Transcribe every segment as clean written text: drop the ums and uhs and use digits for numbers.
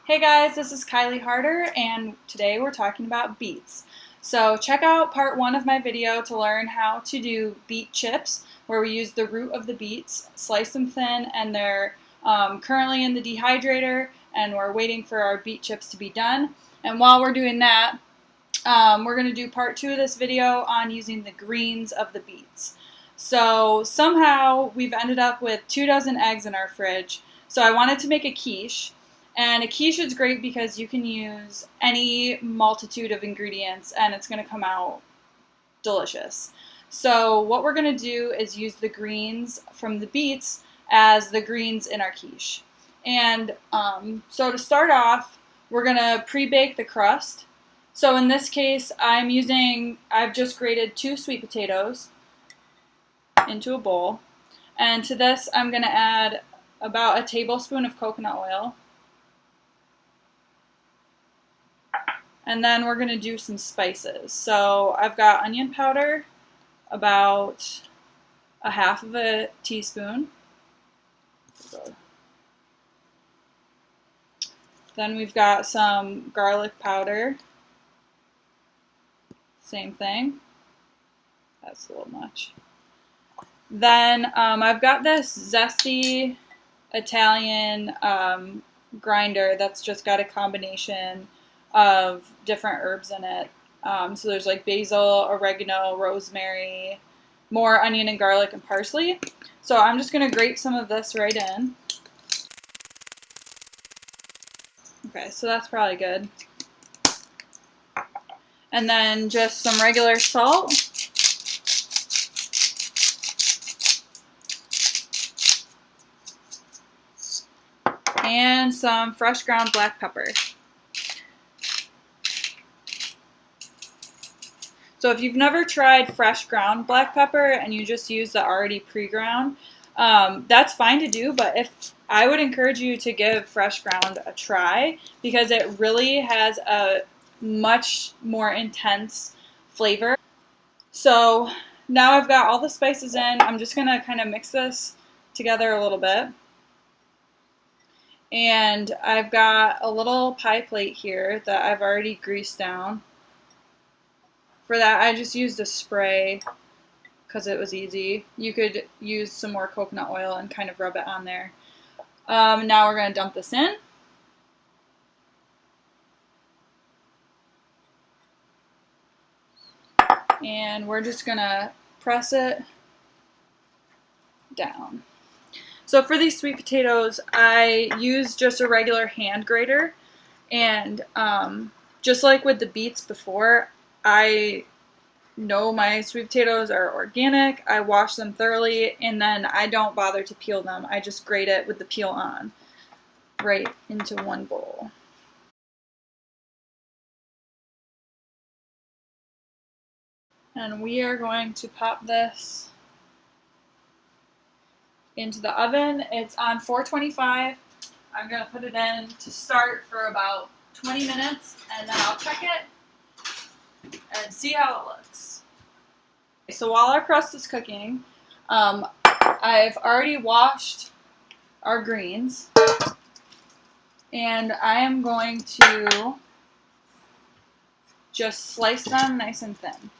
Hey guys, this is Kylie Harder, and today we're talking about beets. So check out part 1 of my video to learn how to do beet chips, where we use the root of the beets, slice them thin, and they're currently in the dehydrator, and we're waiting for our beet chips to be done. And while we're doing that, we're going to do part 2 of this video on using the greens of the beets. So somehow we've ended up with 2 dozen eggs in our fridge, so I wanted to make a quiche. And a quiche is great because you can use any multitude of ingredients and it's going to come out delicious. So what we're going to do is use the greens from the beets as the greens in our quiche. And so to start off, we're going to pre-bake the crust. So in this case, I've just grated 2 sweet potatoes into a bowl. And to this, I'm going to add about a tablespoon of coconut oil. And then we're going to do some spices. So I've got onion powder, about a half of a teaspoon. Then we've got some garlic powder. Same thing. That's a little much. Then I've got this zesty Italian grinder that's just got a combination of different herbs in it. So there's like basil, oregano, rosemary, more onion and garlic and parsley. So I'm just going to grate some of this right in. Okay, so that's probably good. And then just some regular salt. And some fresh ground black pepper. So if you've never tried fresh ground black pepper and you just use the already pre-ground, that's fine to do, but I would encourage you to give fresh ground a try because it really has a much more intense flavor. So now I've got all the spices in. I'm just going to kind of mix this together a little bit. And I've got a little pie plate here that I've already greased down. For that, I just used a spray because it was easy. You could use some more coconut oil and kind of rub it on there. Now we're going to dump this in. And we're just going to press it down. So for these sweet potatoes, I use just a regular hand grater. And just like with the beets before, I know my sweet potatoes are organic. I wash them thoroughly, and then I don't bother to peel them. I just grate it with the peel on, right into one bowl. And we are going to pop this into the oven. It's on 425. I'm going to put it in to start for about 20 minutes, and then I'll check it and see how it looks. So while our crust is cooking, I've already washed our greens, and I am going to just slice them nice and thin.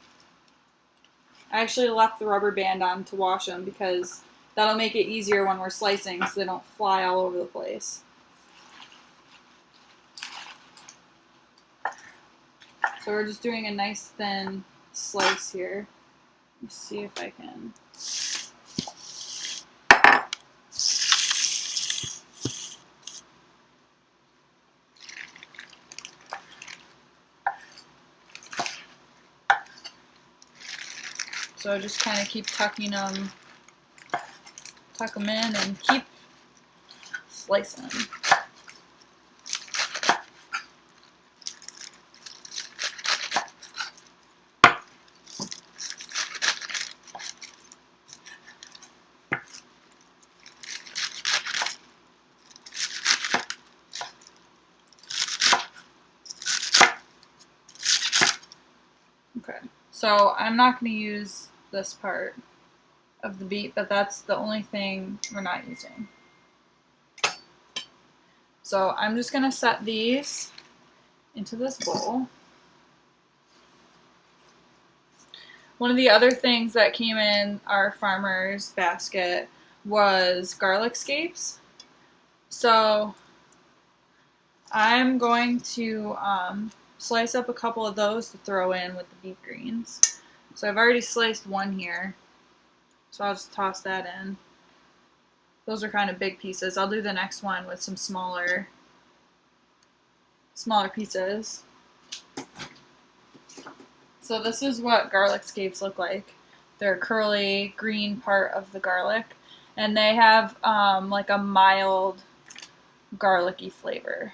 I actually left the rubber band on to wash them because that'll make it easier when we're slicing so they don't fly all over the place. So we're just doing a nice thin slice here. Let's see if I can. So just kind of keep tuck them in and keep slicing them. Okay, so I'm not going to use this part of the beet, but that's the only thing we're not using. So I'm just going to set these into this bowl. One of the other things that came in our farmer's basket was garlic scapes. So I'm going to slice up a couple of those to throw in with the beet greens. So I've already sliced one here, so I'll just toss that in. Those are kind of big pieces. I'll do the next one with some smaller pieces. So this is what garlic scapes look like. They're curly green part of the garlic, and they have like a mild garlicky flavor.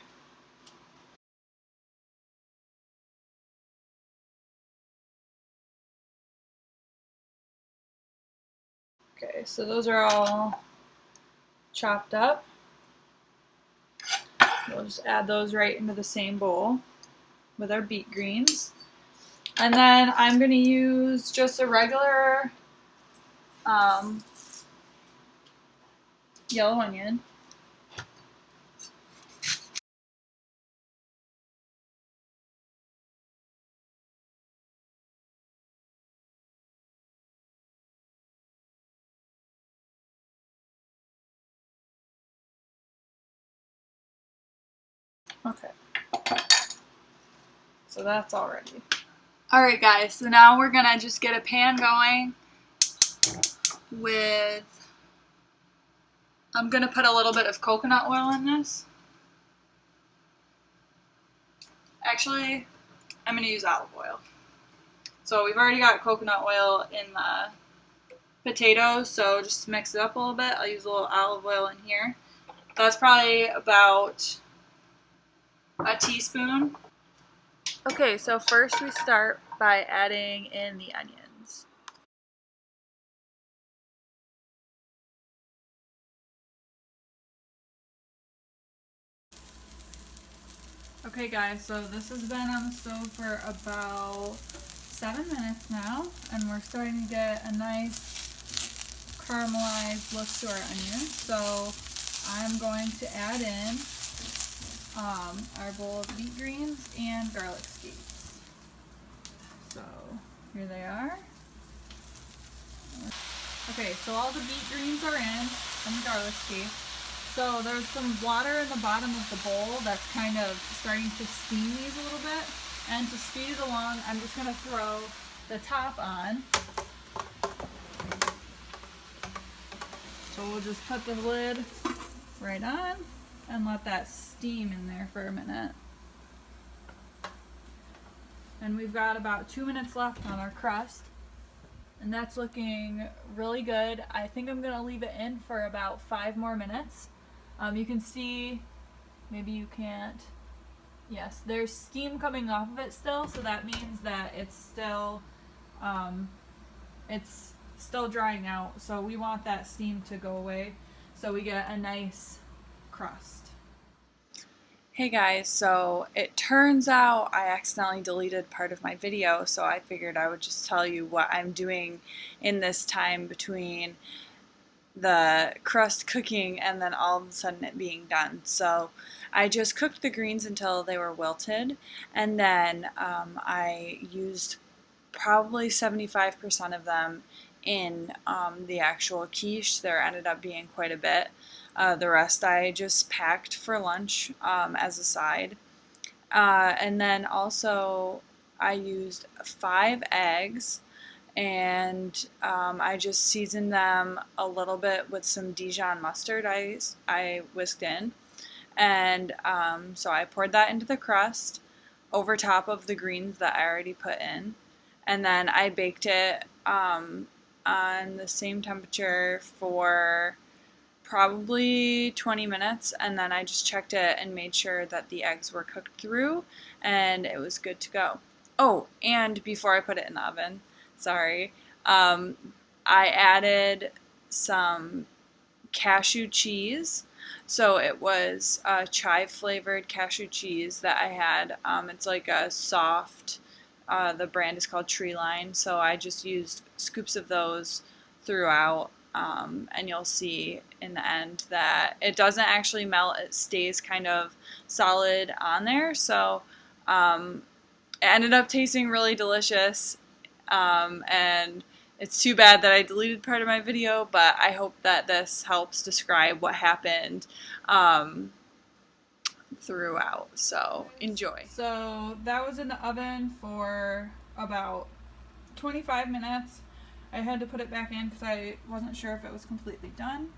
Okay, so those are all chopped up. We'll just add those right into the same bowl with our beet greens. And then I'm going to use just a regular yellow onion. Okay. So that's all ready. Alright guys, so now we're going to just get a pan going with, I'm going to put a little bit of coconut oil in this. Actually, I'm going to use olive oil. So we've already got coconut oil in the potatoes, so just to mix it up a little bit, I'll use a little olive oil in here. That's probably about a teaspoon. Okay, so first we start by adding in the onions. Okay guys, so this has been on the stove for about 7 minutes now, and we're starting to get a nice caramelized look to our onions. So I'm going to add in our bowl of beet greens and garlic scapes. So here they are. Okay, so all the beet greens are in and the garlic scapes. So there's some water in the bottom of the bowl that's kind of starting to steam these a little bit. And to speed it along, I'm just going to throw the top on. So we'll just put the lid right on and let that steam in there for a minute. And we've got about 2 minutes left on our crust. And that's looking really good. I think I'm going to leave it in for about 5 more minutes. You can see, maybe you can't, yes, there's steam coming off of it still, so that means that it's still drying out. So we want that steam to go away so we get a nice crust. Hey guys, so it turns out I accidentally deleted part of my video, so I figured I would just tell you what I'm doing in this time between the crust cooking and then all of a sudden it being done. So I just cooked the greens until they were wilted, and then I used probably 75% of them in the actual quiche. There ended up being quite a bit. The rest I just packed for lunch as a side. And then also I used 5 eggs, and I just seasoned them a little bit with some Dijon mustard I whisked in. And so I poured that into the crust over top of the greens that I already put in. And then I baked it on the same temperature for probably 20 minutes, and then I just checked it and made sure that the eggs were cooked through and it was good to go. Oh, and before I put it in the oven, sorry, I added some cashew cheese. So it was a chive flavored cashew cheese that I had. It's like a soft, the brand is called Tree Line, so I just used scoops of those throughout And you'll see in the end that it doesn't actually melt, it stays kind of solid on there. So it ended up tasting really delicious, and it's too bad that I deleted part of my video, but I hope that this helps describe what happened throughout. So enjoy. So that was in the oven for about 25 minutes. I had to put it back in because I wasn't sure if it was completely done.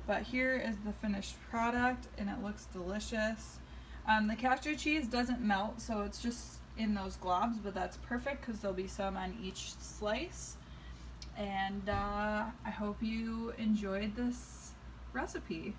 But here is the finished product, and it looks delicious. The cashew cheese doesn't melt, so it's just in those globs, but that's perfect because there'll be some on each slice. And I hope you enjoyed this recipe.